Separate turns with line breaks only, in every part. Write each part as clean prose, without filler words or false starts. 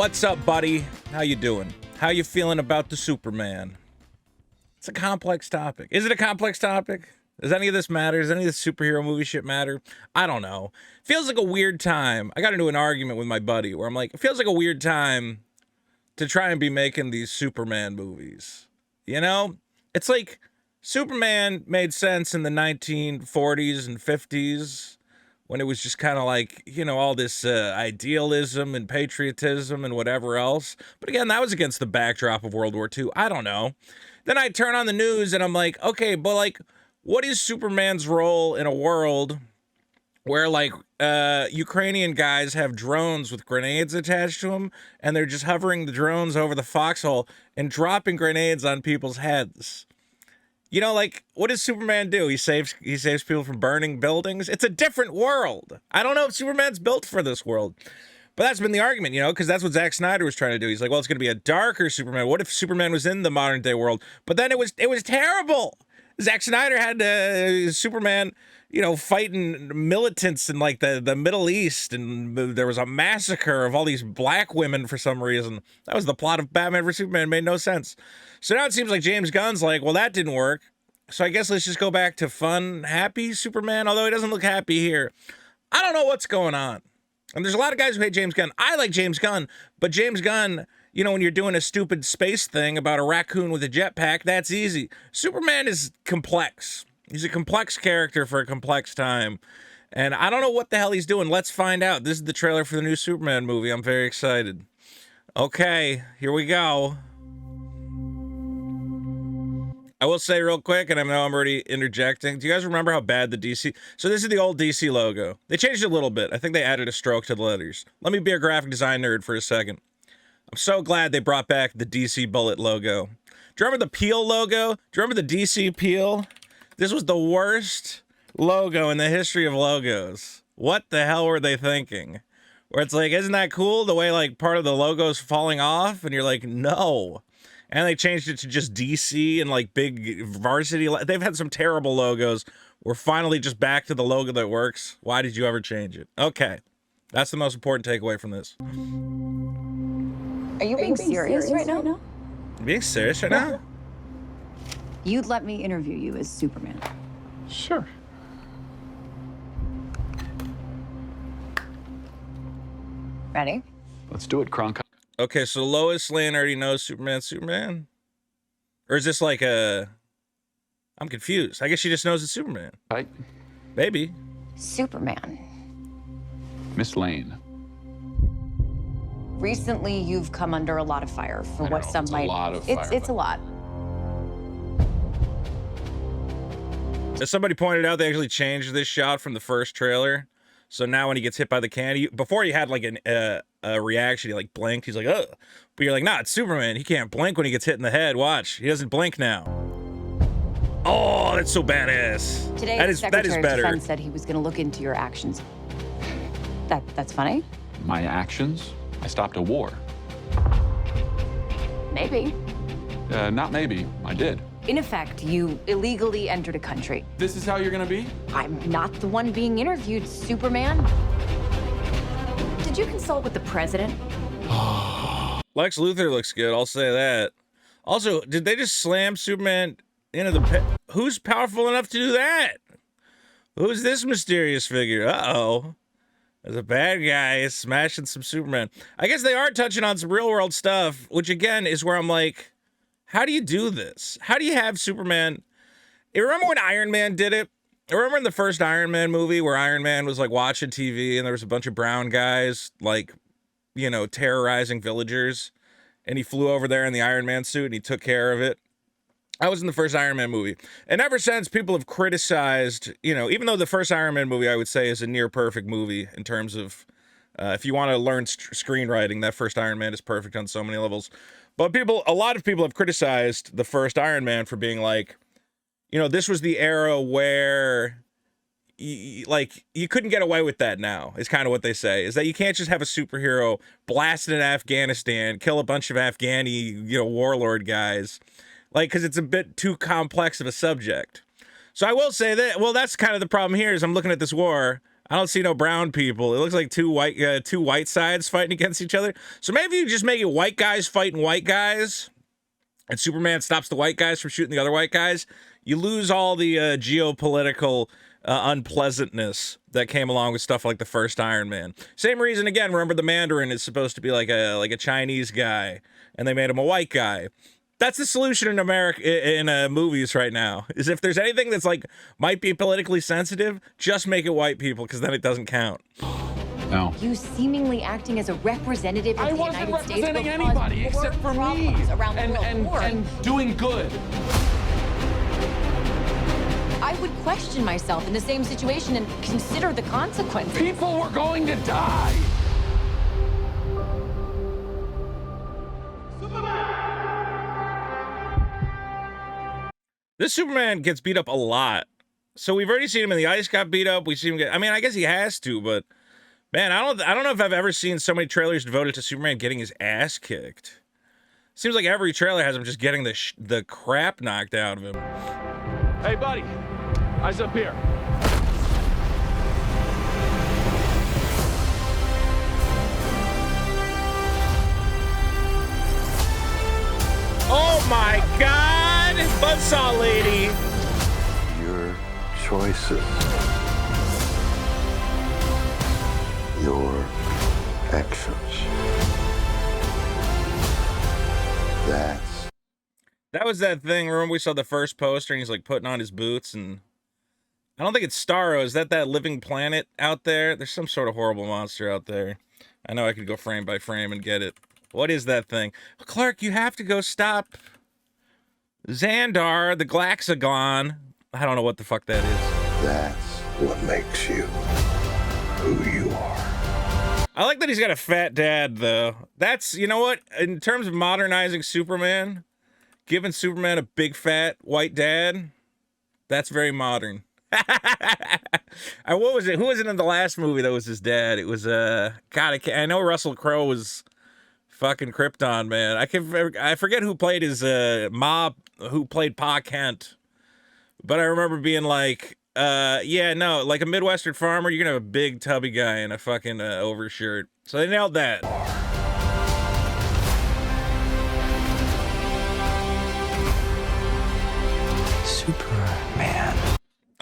What's up, buddy? How you doing? How you feeling about the Superman? It's a complex topic. Is it a complex topic? Does any of this matter? Does any of this superhero movie shit matter? I don't know. Feels like a weird time. I got into an argument with my buddy where I'm like, it feels like a weird time to try and be making these Superman movies. You know? It's like Superman made sense in the 1940s and 50s when it was just kind of like, you know, all this idealism and patriotism and whatever else. But again, that was against the backdrop of World War II. I don't know. Then I turn on the news and I'm like, okay, but like, what is Superman's role in a world where like Ukrainian guys have drones with grenades attached to them and they're just hovering the drones over the foxhole and dropping grenades on people's heads? You know, like, what does Superman do? He saves people from burning buildings. It's a different world. I don't know if Superman's built for this world. But that's been the argument, you know, because that's what Zack Snyder was trying to do. He's like, well, it's going to be a darker Superman. What if Superman was in the modern day world? But then it was terrible. Zack Snyder had Superman, you know, fighting militants in like the Middle East, and there was a massacre of all these black women for some reason. That was the plot of Batman vs Superman. It made no sense. So now it seems like James Gunn's like, well, that didn't work. So I guess let's just go back to fun, happy Superman, although he doesn't look happy here. I don't know what's going on. And there's a lot of guys who hate James Gunn. I like James Gunn, but James Gunn, you know, when you're doing a stupid space thing about a raccoon with a jetpack, that's easy. Superman is complex. He's a complex character for a complex time. And I don't know what the hell he's doing. Let's find out. This is the trailer for the new Superman movie. I'm very excited. Okay, here we go. I will say real quick, and I know I'm already interjecting. Do you guys remember how bad the DC... So this is the old DC logo. They changed it a little bit. I think they added a stroke to the letters. Let me be a graphic design nerd for a second. I'm so glad they brought back the DC Bullet logo. Do you remember the Peel logo? Do you remember the DC Peel? This was the worst logo in the history of logos. What the hell were they thinking? Where it's like, isn't that cool? The way like part of the logo's falling off, and you're like, no. And they changed it to just DC and like big varsity. They've had some terrible logos. We're finally just back to the logo that works. Why did you ever change it? Okay. That's the most important takeaway from this.
Are you being serious right now?
You being serious right now?
You'd let me interview you as Superman.
Sure.
Ready?
Let's do it, Kronk.
Okay, so Lois Lane already knows Superman? Or is this like a... I'm confused. I guess she just knows it's Superman.
Right.
Maybe.
Superman.
Miss Lane.
Recently, you've come under a lot of fire for what some might...
It's a lot of fire.
It's a lot.
As somebody pointed out, they actually changed this shot from the first trailer. So now when he gets hit by the can, before he had like a reaction, he like blinked. He's like, ugh. But you're like, nah, it's Superman. He can't blink when he gets hit in the head. Watch. He doesn't blink now. Oh, that's so badass.
Today,
that
the
is
Secretary of
better.
Defense said he was going to look into your actions. That's funny?
My actions? I stopped a war.
Maybe.
Not maybe. I did.
In effect, you illegally entered a country.
This is how you're gonna be?
I'm not the one being interviewed, Superman. Did you consult with the president?
Lex Luthor looks good. I'll say that. Also, did they just slam Superman into the pit? Who's powerful enough to do that? Who's this mysterious figure? Uh-oh. There's a bad guy smashing some Superman. I guess they are touching on some real world stuff, which again is where I'm like, how do you do this? How do you have Superman? You remember when Iron Man did it? I remember in the first Iron Man movie where Iron Man was like watching TV and there was a bunch of brown guys like, you know, terrorizing villagers. And he flew over there in the Iron Man suit and he took care of it. I was in the first Iron Man movie. And ever since, people have criticized, you know, even though the first Iron Man movie I would say is a near perfect movie in terms of if you want to learn screenwriting, that first Iron Man is perfect on so many levels. But a lot of people have criticized the first Iron Man for being like, you know, this was the era where, you couldn't get away with that now, is kind of what they say, is that you can't just have a superhero blasted in Afghanistan, kill a bunch of Afghani, you know, warlord guys, like, because it's a bit too complex of a subject. So I will say that, well, that's kind of the problem here, is I'm looking at this war. I don't see no brown people. It looks like two white sides fighting against each other. So maybe you just make it white guys fighting white guys, and Superman stops the white guys from shooting the other white guys. You lose all the geopolitical unpleasantness that came along with stuff like the first Iron Man. Same reason again. Remember, the Mandarin is supposed to be like a Chinese guy, and they made him a white guy. That's the solution in America in movies right now. Is if there's anything that's like might be politically sensitive, just make it white people, because then it doesn't count.
No.
You seemingly acting as a representative of
I
the
wasn't
United States
representing
will cause
anybody
more
except for me.
problems around the world.
And doing good.
I would question myself in the same situation and consider the consequences.
People were going to die.
This Superman gets beat up a lot. So we've already seen him in the ice, got beat up. We see him get. I mean, I guess he has to, but man, I don't know if I've ever seen so many trailers devoted to Superman getting his ass kicked. Seems like every trailer has him just getting the crap knocked out of him.
Hey, buddy. Eyes up here.
Oh my God, Buzzsaw Lady.
Your choices. Your actions.
That was that thing. Remember we saw the first poster and he's like putting on his boots, and I don't think it's Starro. Is that living planet out there? There's some sort of horrible monster out there. I know I could go frame by frame and get it. What is that thing? Clark, you have to go stop Xandar, the Glaxagon. I don't know what the fuck that is.
That's what makes you who you are.
I like that he's got a fat dad, though. That's, you know what? In terms of modernizing Superman, giving Superman a big fat white dad, that's very modern. What was it? Who was it in the last movie that was his dad? It was, God, I know Russell Crowe was fucking Krypton, man. I forget who played his, who played Pa Kent. But I remember being like, yeah, no, like a Midwestern farmer, you're gonna have a big tubby guy in a fucking overshirt. So they nailed that.
Superman.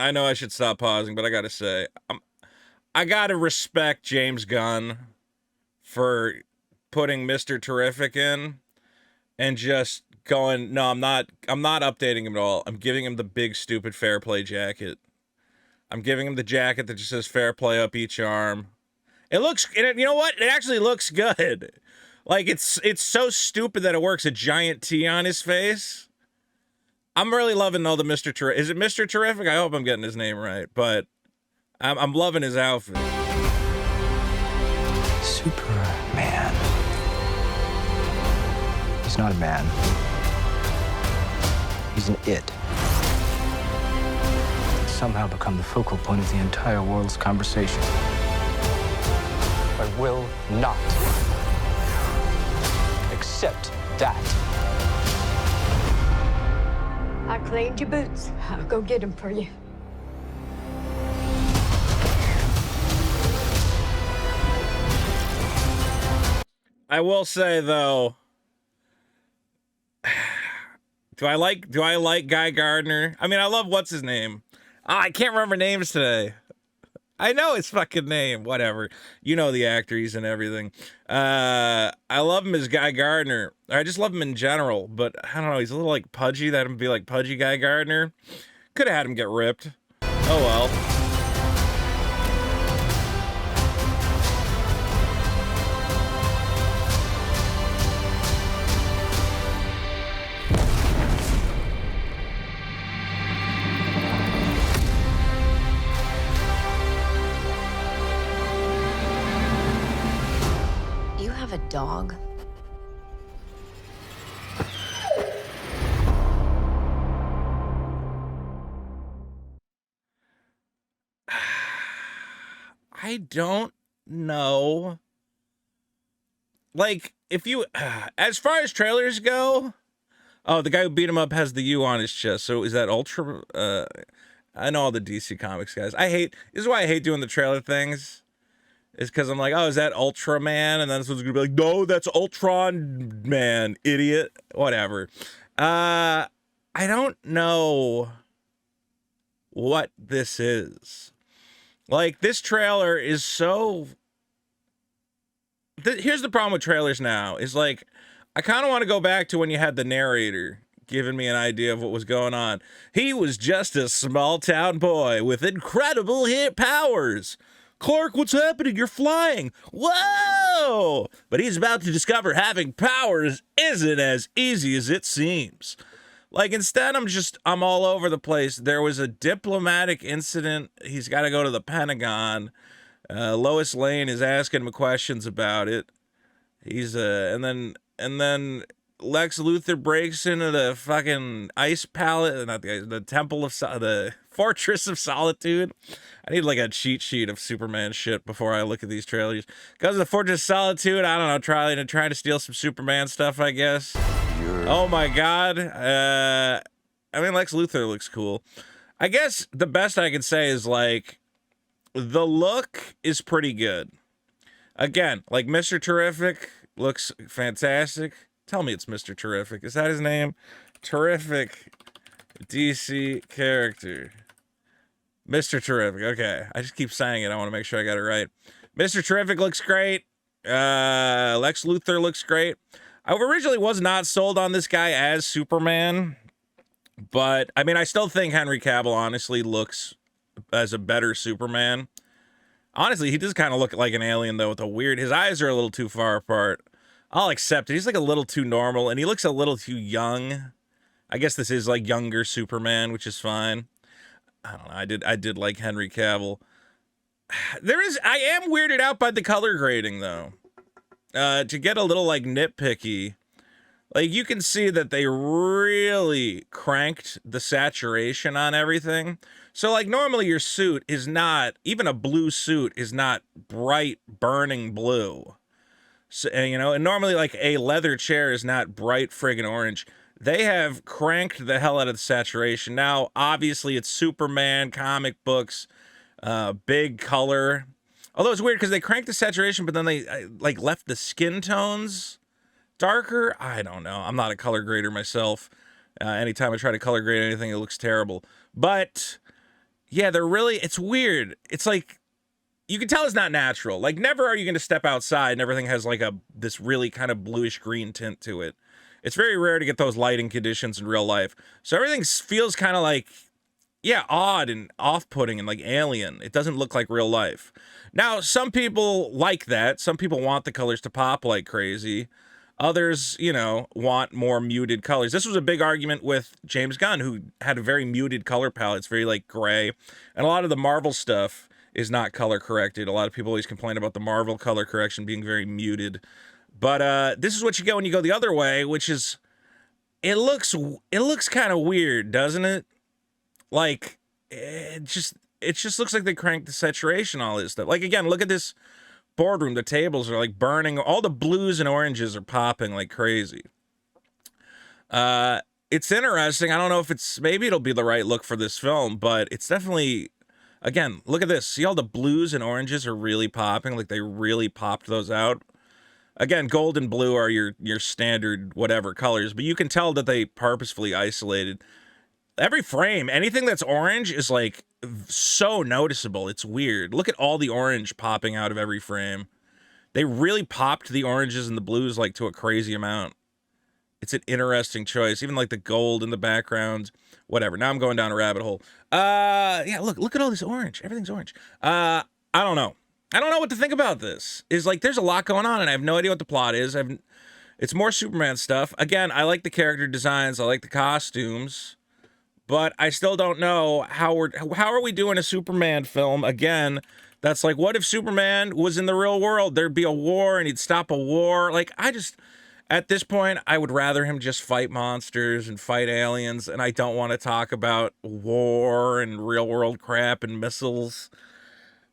I know I should stop pausing, but I gotta say, I gotta respect James Gunn for putting Mr. Terrific in and just going, no, I'm not updating him at all. I'm giving him the big stupid Fair Play jacket. I'm giving him the jacket that just says Fair Play up each arm. It looks, you know what? It actually looks good. Like, it's so stupid that it works. A giant T on his face. I'm really loving all the Mr. Terrific. Is it Mr. Terrific? I hope I'm getting his name right, but I'm loving his outfit.
Superman. He's not a man. He's an it. He's somehow become the focal point of the entire world's conversation. I will not accept that.
I cleaned your boots. I'll go get them for you.
I will say though, do I like Guy Gardner? I mean, I love what's his name. I can't remember names today. I know his fucking name. Whatever. You know the actor, he's in everything. I love him as Guy Gardner. I just love him in general, but I don't know. He's a little like pudgy. That would be like pudgy Guy Gardner. Could have had him get ripped. Oh well.
You have a dog?
I don't know. Like, if you, as far as trailers go, oh, the guy who beat him up has the U on his chest. So is that Ultra? I know all the DC Comics guys. This is why I hate doing the trailer things. Is because I'm like, oh, is that Ultraman? And then someone's gonna be like, no, that's Ultron Man, idiot. Whatever. I don't know what this is. Like, this trailer is so... Here's the problem with trailers now, is like, I kind of want to go back to when you had the narrator giving me an idea of what was going on. He was just a small town boy with incredible hit powers. Clark, what's happening? You're flying. Whoa! But he's about to discover having powers isn't as easy as it seems. Like, instead, I'm all over the place. There was a diplomatic incident. He's got to go to the Pentagon. Lois Lane is asking him questions about it. And then Lex Luthor breaks into the fucking ice palace, not the temple of the Fortress of Solitude. I need like a cheat sheet of Superman shit before I look at these trailers. Goes to the Fortress of Solitude. I don't know, trying to steal some Superman stuff, I guess. Oh my god. I mean, Lex Luthor looks cool. I guess the best I can say is like the look is pretty good. Again, like Mr. Terrific looks fantastic. Tell me it's Mr. Terrific. Is that his name? Terrific DC character. Mr. Terrific. Okay. I just keep saying it. I want to make sure I got it right. Mr. Terrific looks great. Lex Luthor looks great. I originally was not sold on this guy as Superman, but I mean, I still think Henry Cavill honestly looks as a better Superman. Honestly, he does kind of look like an alien though, with his eyes are a little too far apart. I'll accept it. He's like a little too normal, and he looks a little too young. I guess this is like younger Superman, which is fine. I don't know. I did like Henry Cavill. I am weirded out by the color grading though. To get a little like nitpicky, like you can see that they really cranked the saturation on everything. So like normally your suit is not, even a blue suit is not bright burning blue. So, and normally like a leather chair is not bright friggin' orange. They have cranked the hell out of the saturation. Now, obviously, it's Superman, comic books, big color. Although it's weird because they cranked the saturation, but then they like left the skin tones darker. I don't know. I'm not a color grader myself. Anytime I try to color grade anything, it looks terrible. But yeah, it's weird. It's like, you can tell it's not natural. Like, never are you going to step outside and everything has like this really kind of bluish green tint to it. It's very rare to get those lighting conditions in real life. So everything feels kind of like, yeah, odd and off-putting and like alien. It doesn't look like real life. Now, some people like that. Some people want the colors to pop like crazy. Others, want more muted colors. This was a big argument with James Gunn, who had a very muted color palette. It's very like gray. And a lot of the Marvel stuff is not color corrected. A lot of people always complain about the Marvel color correction being very muted. But this is what you get when you go the other way, which is it looks kind of weird, doesn't it? Like it just looks like they cranked the saturation, all this stuff. Like again, look at this boardroom. The tables are like burning. All the blues and oranges are popping like crazy. It's interesting. I don't know if maybe it'll be the right look for this film, but it's definitely, again, look at this. See all the blues and oranges are really popping, like they really popped those out. Again, gold and blue are your standard whatever colors, but you can tell that they purposefully isolated. Every frame, anything that's orange is like so noticeable. It's weird. Look at all the orange popping out of every frame. They really popped the oranges and the blues like to a crazy amount. It's an interesting choice. Even like the gold in the background, whatever. Now I'm going down a rabbit hole. Yeah, look at all this orange. Everything's orange. I don't know. I don't know what to think about this. Is like there's a lot going on and I have no idea what the plot is. It's more Superman stuff. Again, I like the character designs, I like the costumes, but I still don't know how are we doing a Superman film again that's like, what if Superman was in the real world? There'd be a war and he'd stop a war. Like at this point, I would rather him just fight monsters and fight aliens, and I don't want to talk about war and real world crap and missiles.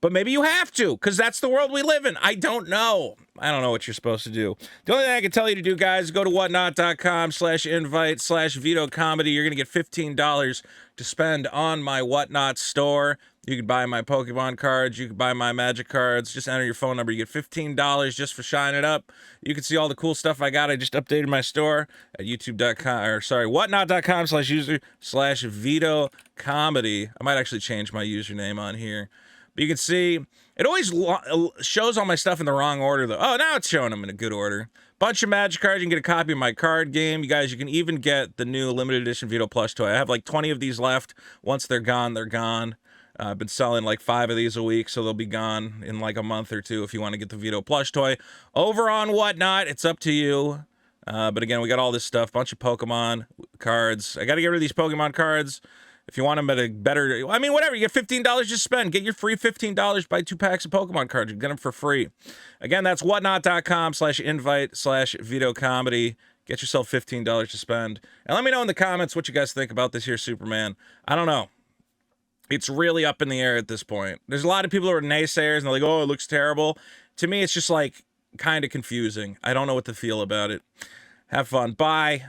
But maybe you have to, because that's the world we live in. I don't know. I don't know what you're supposed to do. The only thing I can tell you to do, guys, go to whatnot.com/invite/veto comedy. You're going to get $15 to spend on my Whatnot store. You can buy my Pokemon cards. You can buy my Magic cards. Just enter your phone number. You get $15 just for shining it up. You can see all the cool stuff I got. I just updated my store at whatnot.com/user/veto comedy. I might actually change my username on here. But you can see, it always shows all my stuff in the wrong order, though. Oh, now it's showing them in a good order. Bunch of Magic cards. You can get a copy of my card game. You guys, you can even get the new limited edition Veto plush toy. I have like 20 of these left. Once they're gone, they're gone. I've been selling like 5 of these a week, so they'll be gone in like a month or two if you want to get the Veto plush toy. Over on Whatnot, it's up to you. But again, we got all this stuff. Bunch of Pokemon cards. I got to get rid of these Pokemon cards. If you want them at a better, I mean, whatever. You get $15 to spend. Get your free $15. Buy 2 packs of Pokemon cards. You get them for free. Again, that's whatnot.com/invite/veto comedy. Get yourself $15 to spend. And let me know in the comments what you guys think about this here Superman. I don't know. It's really up in the air at this point. There's a lot of people who are naysayers and they're like, oh, it looks terrible. To me, it's just like kind of confusing. I don't know what to feel about it. Have fun. Bye.